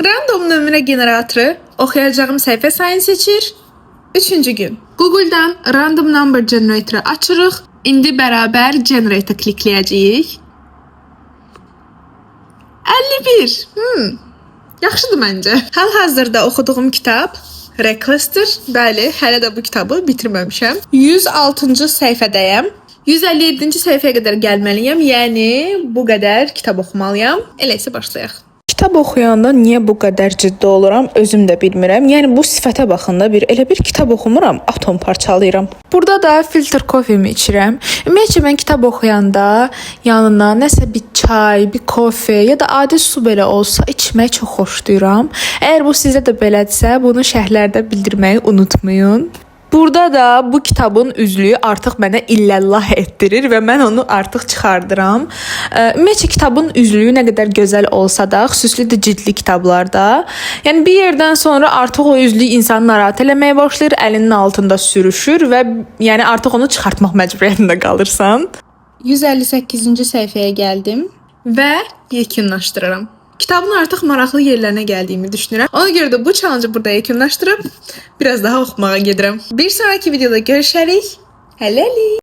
Random nömrə generatoru oxuyacağım səhifə sayını seçir. 3-cü gün. Google-dan Random Number Generator açırıq. İndi bərabər Generator klikləyəcəyik. 51. Yaxşıdır məncə. Hal-hazırda oxuduğum kitab Reckless'tir. Bəli, hələ də bu kitabı bitirməmişəm. 106-cı səhifədəyəm. 157-ci səhifəyə qədər gəlməliyəm. Yəni bu qədər kitab oxumalıyam. Elə isə başlayaq. Kitab oxuyanda niyə bu qədər ciddi oluram, özüm də bilmirəm. Yəni bu sifətə baxanda elə bir kitab oxumuram, atom parçalayıram. Burada da filtr kofemi içirəm. Ümumiyyətcə mən kitab oxuyanda yanına nəsə bir çay, bir kofe ya da adi su belə olsa içməyi çox xoşlayıram. Əgər bu sizə də belədirsə, bunu şərhlərdə bildirməyi unutmayın. Burada da bu kitabın üzlüyü artıq mənə illallah etdirir və mən onu artıq çıxardıram. Ümumiyyətcə kitabın üzlüyü nə qədər gözəl olsa da, xüsusilə də ciddi kitablarda, yəni bir yerdən sonra artıq o üzlük insanı narahat eləməyə başlayır, əlinin altında sürüşür və yəni artıq onu çıxartmaq məcburiyyətində qalırsan. 158-ci səhifəyə gəldim və yekunlaşdırıram. Kitabın artıq maraqlı yerlərinə gəldiyimi düşünürəm. Ona görə də bu challenge-ı burada yekunlaşdırıb biraz daha oxumağa gedirəm. Bir sonraki videoda görüşərik. Hələlik.